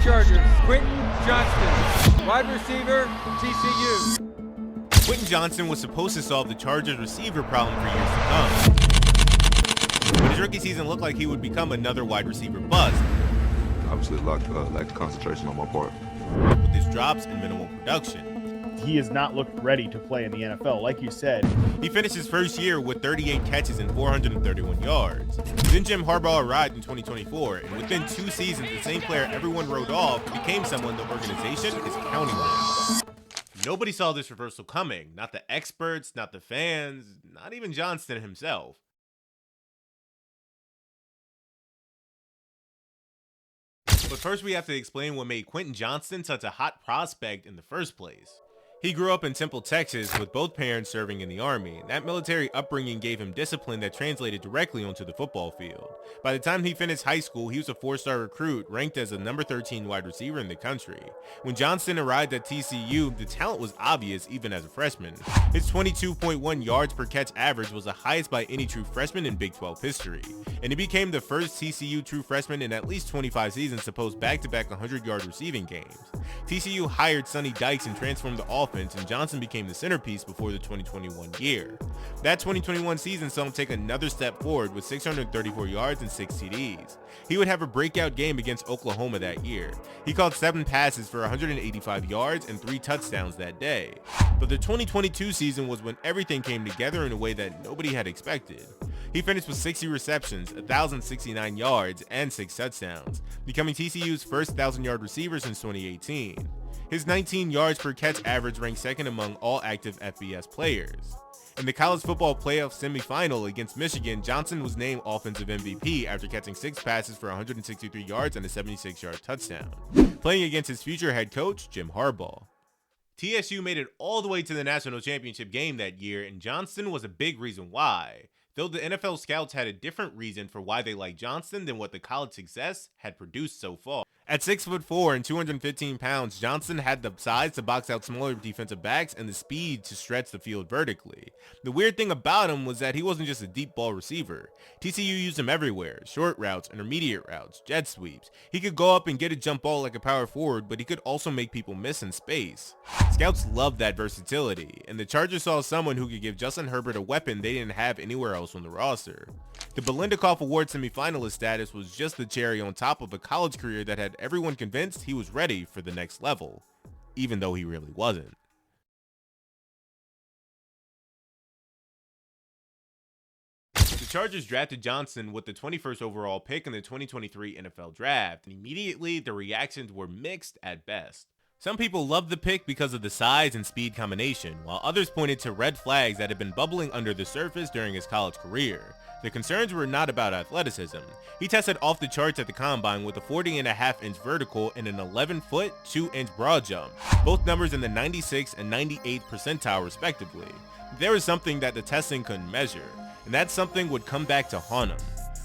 Chargers, Quentin Johnston, wide receiver, TCU. Quentin Johnston was supposed to solve the Chargers receiver problem for years to come. But his rookie season looked like he would become another wide receiver bust. Obviously, lack of concentration on my part. With his drops and minimal production. He has not looked ready to play in the NFL, like you said. He finished his first year with 38 catches and 431 yards. Then Jim Harbaugh arrived in 2024, and within 2 seasons, the same player everyone wrote off became someone the organization is counting on. Nobody saw this reversal coming. Not the experts, not the fans, not even Johnston himself. But first we have to explain what made Quentin Johnston such a hot prospect in the first place. He grew up in Temple, Texas, with both parents serving in the Army, and that military upbringing gave him discipline that translated directly onto the football field. By the time he finished high school, he was a 4-star recruit, ranked as a number 13 wide receiver in the country. When Johnston arrived at TCU, the talent was obvious even as a freshman. His 22.1 yards per catch average was the highest by any true freshman in Big 12 history, and he became the first TCU true freshman in at least 25 seasons to post back-to-back 100-yard receiving games. TCU hired Sonny Dykes and transformed the offense, and Johnston became the centerpiece before the 2021 year. That 2021 season saw him take another step forward with 634 yards and 6 TDs. He would have a breakout game against Oklahoma that year. He caught 7 passes for 185 yards and 3 touchdowns that day. But the 2022 season was when everything came together in a way that nobody had expected. He finished with 60 receptions, 1,069 yards, and 6 touchdowns, becoming TCU's first 1,000-yard receiver since 2018. His 19 yards per catch average ranked second among all active FBS players. In the college football playoff semifinal against Michigan, Johnston was named offensive MVP after catching 6 passes for 163 yards and a 76-yard touchdown, playing against his future head coach, Jim Harbaugh. TSU made it all the way to the national championship game that year, and Johnston was a big reason why, though the NFL scouts had a different reason for why they liked Johnston than what the college success had produced so far. At 6'4" and 215 pounds, Johnston had the size to box out smaller defensive backs and the speed to stretch the field vertically. The weird thing about him was that he wasn't just a deep ball receiver. TCU used him everywhere: short routes, intermediate routes, jet sweeps. He could go up and get a jump ball like a power forward, but he could also make people miss in space. Scouts loved that versatility, and the Chargers saw someone who could give Justin Herbert a weapon they didn't have anywhere else on the roster. The Belindikoff Award semifinalist status was just the cherry on top of a college career that had everyone convinced he was ready for the next level, even though he really wasn't. The Chargers drafted Johnston with the 21st overall pick in the 2023 NFL Draft, and immediately the reactions were mixed at best. Some people loved the pick because of the size and speed combination, while others pointed to red flags that had been bubbling under the surface during his college career. The concerns were not about athleticism. He tested off the charts at the combine with a 40.5-inch vertical and an 11-foot, 2-inch broad jump, both numbers in the 96th and 98th percentile respectively. There was something that the testing couldn't measure, and that something would come back to haunt him.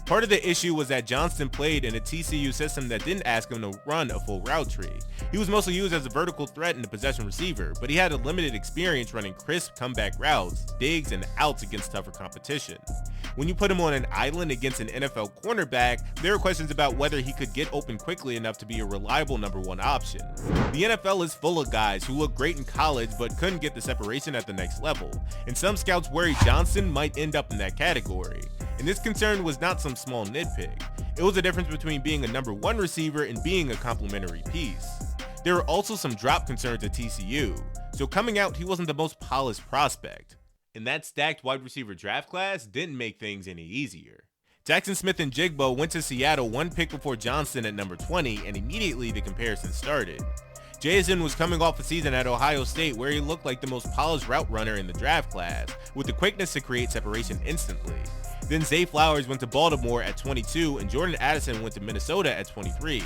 Part of the issue was that Johnston played in a TCU system that didn't ask him to run a full route tree. He was mostly used as a vertical threat and a possession receiver, but he had a limited experience running crisp comeback routes, digs, and outs against tougher competition. When you put him on an island against an NFL cornerback, there are questions about whether he could get open quickly enough to be a reliable number 1 option. The NFL is full of guys who look great in college but couldn't get the separation at the next level, and some scouts worried Johnston might end up in that category. And this concern was not some small nitpick. It was a difference between being a number 1 receiver and being a complementary piece. There were also some drop concerns at TCU, so coming out he wasn't the most polished prospect. And that stacked wide receiver draft class didn't make things any easier. Jackson Smith and Jigbo went to Seattle 1 pick before Johnston at number 20, and immediately the comparison started. Jason was coming off a season at Ohio State where he looked like the most polished route runner in the draft class, with the quickness to create separation instantly. Then Zay Flowers went to Baltimore at 22, and Jordan Addison went to Minnesota at 23.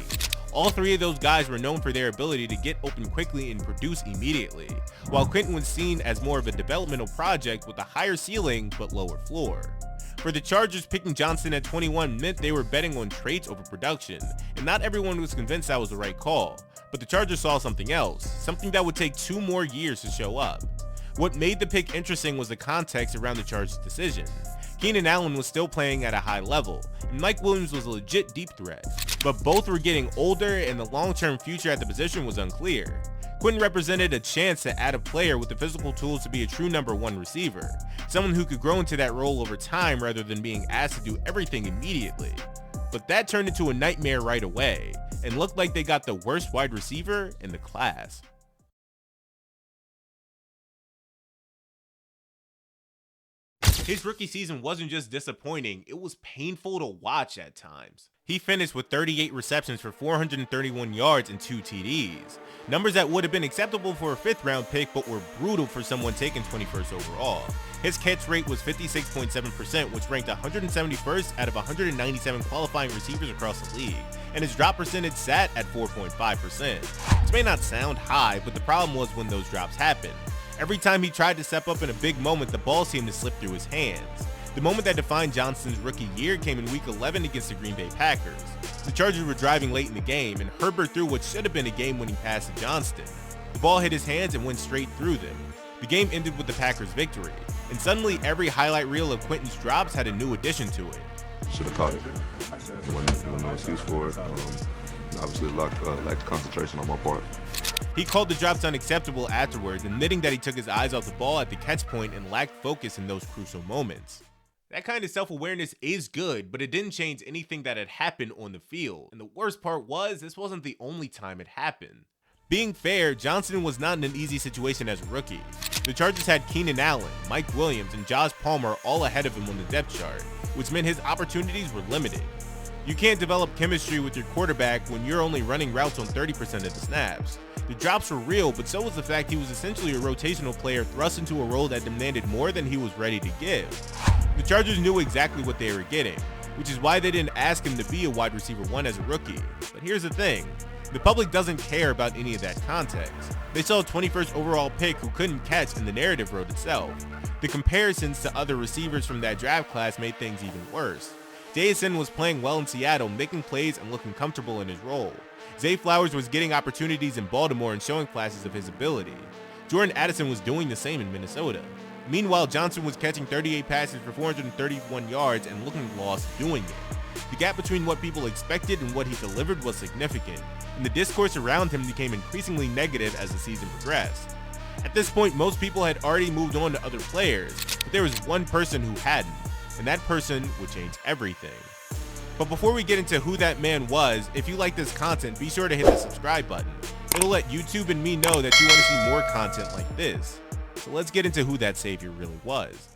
All 3 of those guys were known for their ability to get open quickly and produce immediately, while Quentin was seen as more of a developmental project with a higher ceiling but lower floor. For the Chargers, picking Johnston at 21 meant they were betting on traits over production, and not everyone was convinced that was the right call. But the Chargers saw something else, something that would take 2 more years to show up. What made the pick interesting was the context around the Chargers' decision. Keenan Allen was still playing at a high level, and Mike Williams was a legit deep threat. but both were getting older and the long-term future at the position was unclear. Quentin represented a chance to add a player with the physical tools to be a true number one receiver, someone who could grow into that role over time rather than being asked to do everything immediately. But that turned into a nightmare right away, and looked like they got the worst wide receiver in the class. His rookie season wasn't just disappointing, it was painful to watch at times. He finished with 38 receptions for 431 yards and 2 TDs, numbers that would have been acceptable for a 5th round pick but were brutal for someone taken 21st overall. His catch rate was 56.7%, which ranked 171st out of 197 qualifying receivers across the league, and his drop percentage sat at 4.5%. This may not sound high, but the problem was when those drops happened. Every time he tried to step up in a big moment, the ball seemed to slip through his hands. The moment that defined Johnston's rookie year came in week 11 against the Green Bay Packers. The Chargers were driving late in the game, and Herbert threw what should have been a game-winning pass to Johnston. The ball hit his hands and went straight through them. The game ended with the Packers' victory, and suddenly every highlight reel of Quentin's drops had a new addition to it. Should have caught it. Wasn't no excuse for it. Obviously, lack of concentration on my part. He called the drops unacceptable afterwards, admitting that he took his eyes off the ball at the catch point and lacked focus in those crucial moments. That kind of self-awareness is good, but it didn't change anything that had happened on the field. And the worst part was, this wasn't the only time it happened. Being fair, Johnston was not in an easy situation as a rookie. The Chargers had Keenan Allen, Mike Williams, and Josh Palmer all ahead of him on the depth chart, which meant his opportunities were limited. You can't develop chemistry with your quarterback when you're only running routes on 30% of the snaps. The drops were real, but so was the fact he was essentially a rotational player thrust into a role that demanded more than he was ready to give. The Chargers knew exactly what they were getting, which is why they didn't ask him to be a wide receiver 1 as a rookie. But here's the thing, the public doesn't care about any of that context. They saw a 21st overall pick who couldn't catch, and the narrative wrote itself. The comparisons to other receivers from that draft class made things even worse. Jason was playing well in Seattle, making plays and looking comfortable in his role. Zay Flowers was getting opportunities in Baltimore and showing flashes of his ability. Jordan Addison was doing the same in Minnesota. Meanwhile, Johnston was catching 38 passes for 431 yards and looking lost doing it. The gap between what people expected and what he delivered was significant, and the discourse around him became increasingly negative as the season progressed. At this point, most people had already moved on to other players, but there was one person who hadn't, and that person would change everything. But before we get into who that man was, if you like this content, be sure to hit the subscribe button. It'll let YouTube and me know that you want to see more content like this. So let's get into who that savior really was.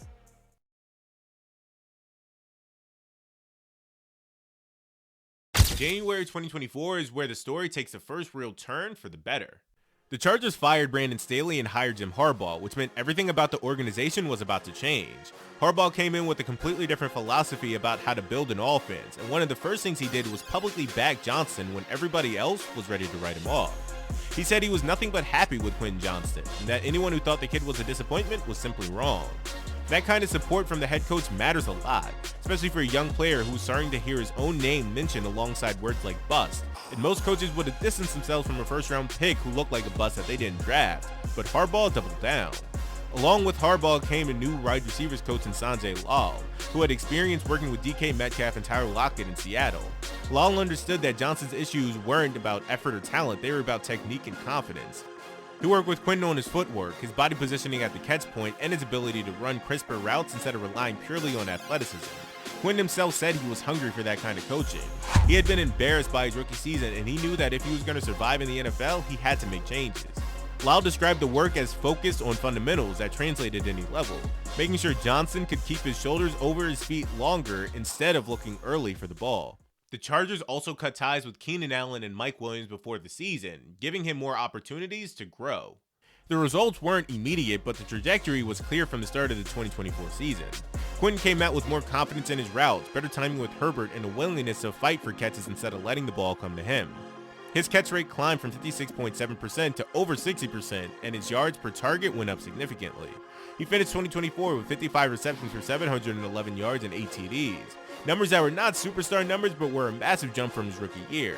January 2024 is where the story takes the first real turn for the better. The Chargers fired Brandon Staley and hired Jim Harbaugh, which meant everything about the organization was about to change. Harbaugh came in with a completely different philosophy about how to build an offense, and one of the first things he did was publicly back Johnston when everybody else was ready to write him off. He said he was nothing but happy with Quentin Johnston, and that anyone who thought the kid was a disappointment was simply wrong. That kind of support from the head coach matters a lot, especially for a young player who's starting to hear his own name mentioned alongside words like bust, and most coaches would have distanced themselves from a first-round pick who looked like a bust that they didn't draft, but Harbaugh doubled down. Along with Harbaugh came a new wide receivers coach in Sanjay Lal, who had experience working with DK Metcalf and Tyler Lockett in Seattle. Lal understood that Johnston's issues weren't about effort or talent, they were about technique and confidence. He worked with Quentin on his footwork, his body positioning at the catch point, and his ability to run crisper routes instead of relying purely on athleticism. Quentin himself said he was hungry for that kind of coaching. He had been embarrassed by his rookie season, and he knew that if he was going to survive in the NFL, he had to make changes. Lal described the work as focused on fundamentals that translated at any level, making sure Johnston could keep his shoulders over his feet longer instead of looking early for the ball. The Chargers also cut ties with Keenan Allen and Mike Williams before the season, giving him more opportunities to grow. The results weren't immediate, but the trajectory was clear from the start of the 2024 season. Quentin came out with more confidence in his routes, better timing with Herbert, and a willingness to fight for catches instead of letting the ball come to him. His catch rate climbed from 56.7% to over 60%, and his yards per target went up significantly. He finished 2024 with 55 receptions for 711 yards and 8 TDs. Numbers that were not superstar numbers, but were a massive jump from his rookie year.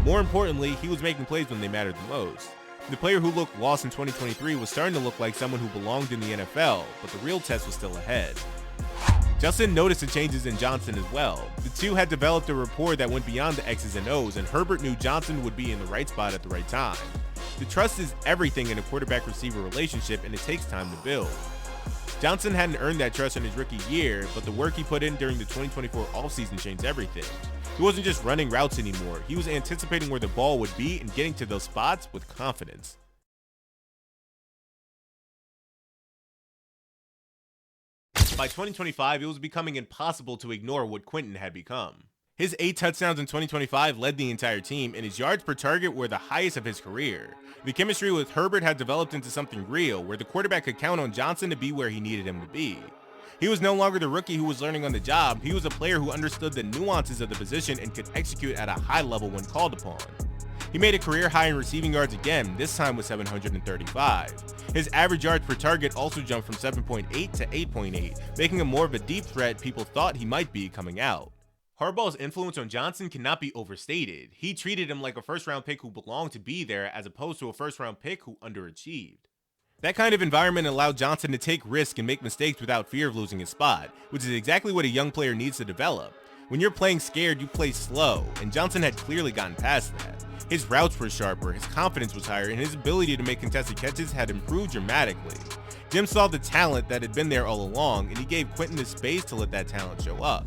More importantly, he was making plays when they mattered the most. The player who looked lost in 2023 was starting to look like someone who belonged in the NFL, but the real test was still ahead. Johnston noticed the changes in Johnston as well. The two had developed a rapport that went beyond the X's and O's, and Herbert knew Johnston would be in the right spot at the right time. The trust is everything in a quarterback-receiver relationship, and it takes time to build. Johnston hadn't earned that trust in his rookie year, but the work he put in during the 2024 offseason changed everything. He wasn't just running routes anymore, he was anticipating where the ball would be and getting to those spots with confidence. By 2025, it was becoming impossible to ignore what Quentin had become. His 8 touchdowns in 2025 led the entire team, and his yards per target were the highest of his career. The chemistry with Herbert had developed into something real, where the quarterback could count on Johnston to be where he needed him to be. He was no longer the rookie who was learning on the job, he was a player who understood the nuances of the position and could execute at a high level when called upon. He made a career high in receiving yards again, this time with 735. His average yards per target also jumped from 7.8 to 8.8, making him more of a deep threat people thought he might be coming out. Harbaugh's influence on Johnston cannot be overstated. He treated him like a first-round pick who belonged to be there as opposed to a first-round pick who underachieved. That kind of environment allowed Johnston to take risks and make mistakes without fear of losing his spot, which is exactly what a young player needs to develop. When you're playing scared, you play slow, and Johnston had clearly gotten past that. His routes were sharper, his confidence was higher, and his ability to make contested catches had improved dramatically. Jim saw the talent that had been there all along, and he gave Quentin the space to let that talent show up.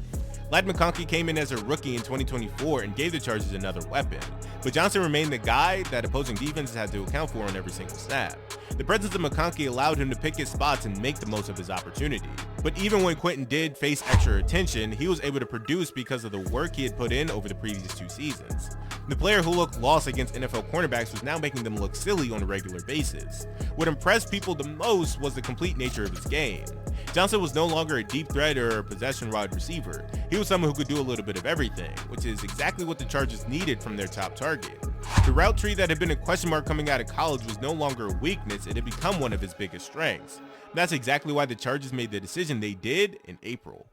Ladd McConkey came in as a rookie in 2024 and gave the Chargers another weapon, but Johnston remained the guy that opposing defenses had to account for on every single snap. The presence of McConkey allowed him to pick his spots and make the most of his opportunity. But even when Quentin did face extra attention, he was able to produce because of the work he had put in over the previous 2 seasons. The player who looked lost against NFL cornerbacks was now making them look silly on a regular basis. What impressed people the most was the complete nature of his game. Johnston was no longer a deep threat or a possession wide receiver. He was someone who could do a little bit of everything, which is exactly what the Chargers needed from their top target. The route tree that had been a question mark coming out of college was no longer a weakness, it had become one of his biggest strengths. That's exactly why the Chargers made the decision they did in April.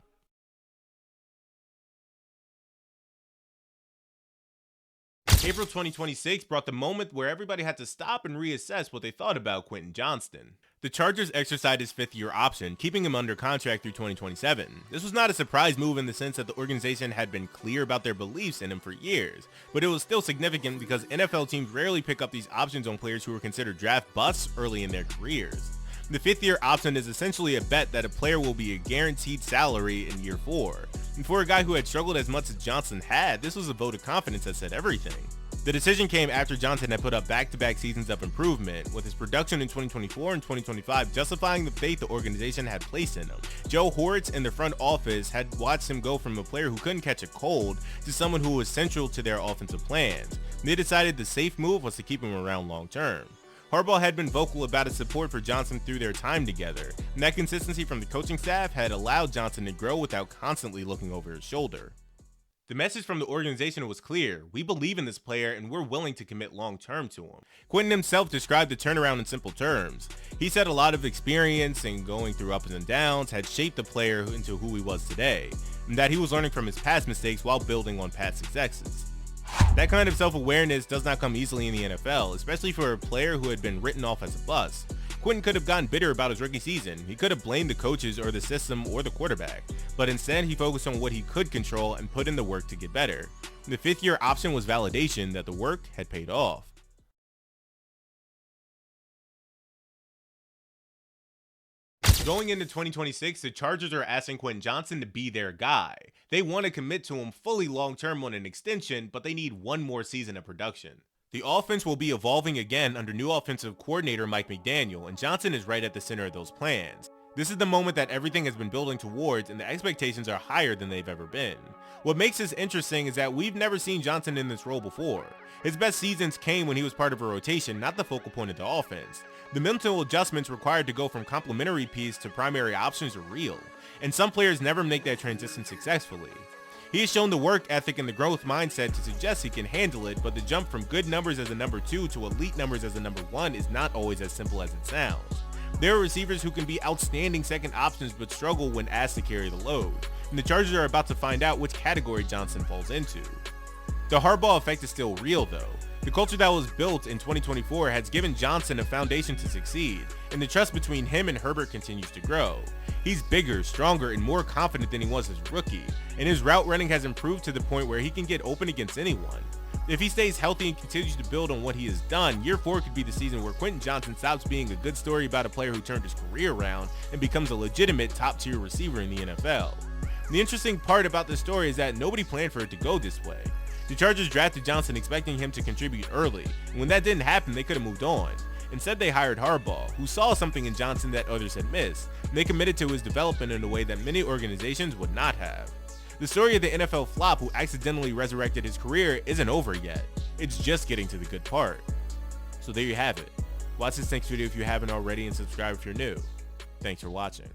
April 2026 brought the moment where everybody had to stop and reassess what they thought about Quentin Johnston. The Chargers exercised his 5th-year option, keeping him under contract through 2027. This was not a surprise move in the sense that the organization had been clear about their beliefs in him for years, but it was still significant because NFL teams rarely pick up these options on players who were considered draft busts early in their careers. The 5th-year option is essentially a bet that a player will be a guaranteed salary in year 4. And for a guy who had struggled as much as Johnston had, this was a vote of confidence that said everything. The decision came after Johnston had put up back-to-back seasons of improvement, with his production in 2024 and 2025 justifying the faith the organization had placed in him. Joe Horwitz and the front office had watched him go from a player who couldn't catch a cold to someone who was central to their offensive plans. They decided the safe move was to keep him around long-term. Harbaugh had been vocal about his support for Johnston through their time together, and that consistency from the coaching staff had allowed Johnston to grow without constantly looking over his shoulder. The message from the organization was clear: we believe in this player and we're willing to commit long-term to him. Quentin himself described the turnaround in simple terms. He said a lot of experience and going through ups and downs had shaped the player into who he was today, and that he was learning from his past mistakes while building on past successes. That kind of self-awareness does not come easily in the NFL, especially for a player who had been written off as a bust. Quentin could have gotten bitter about his rookie season. He could have blamed the coaches or the system or the quarterback, but instead he focused on what he could control and put in the work to get better. The 5th-year option was validation that the work had paid off. Going into 2026, the Chargers are asking Quentin Johnston to be their guy. They want to commit to him fully long-term on an extension, but they need one more season of production. The offense will be evolving again under new offensive coordinator Mike McDaniel, and Johnston is right at the center of those plans. This is the moment that everything has been building towards, and the expectations are higher than they've ever been. What makes this interesting is that we've never seen Johnston in this role before. His best seasons came when he was part of a rotation, not the focal point of the offense. The mental adjustments required to go from complementary piece to primary options are real, and some players never make that transition successfully. He has shown the work ethic and the growth mindset to suggest he can handle it, but the jump from good numbers as a number 2 to elite numbers as a number 1 is not always as simple as it sounds. There are receivers who can be outstanding second options but struggle when asked to carry the load, and the Chargers are about to find out which category Johnston falls into. The Harbaugh effect is still real though. The culture that was built in 2024 has given Johnston a foundation to succeed, and the trust between him and Herbert continues to grow. He's bigger, stronger, and more confident than he was as a rookie, and his route running has improved to the point where he can get open against anyone. If he stays healthy and continues to build on what he has done, year 4 could be the season where Quentin Johnston stops being a good story about a player who turned his career around and becomes a legitimate top-tier receiver in the NFL. The interesting part about this story is that nobody planned for it to go this way. The Chargers drafted Johnston expecting him to contribute early, and when that didn't happen, they could have moved on. Instead, they hired Harbaugh, who saw something in Johnston that others had missed, and they committed to his development in a way that many organizations would not have. The story of the NFL flop who accidentally resurrected his career isn't over yet. It's just getting to the good part. So there you have it. Watch this next video if you haven't already and subscribe if you're new. Thanks for watching.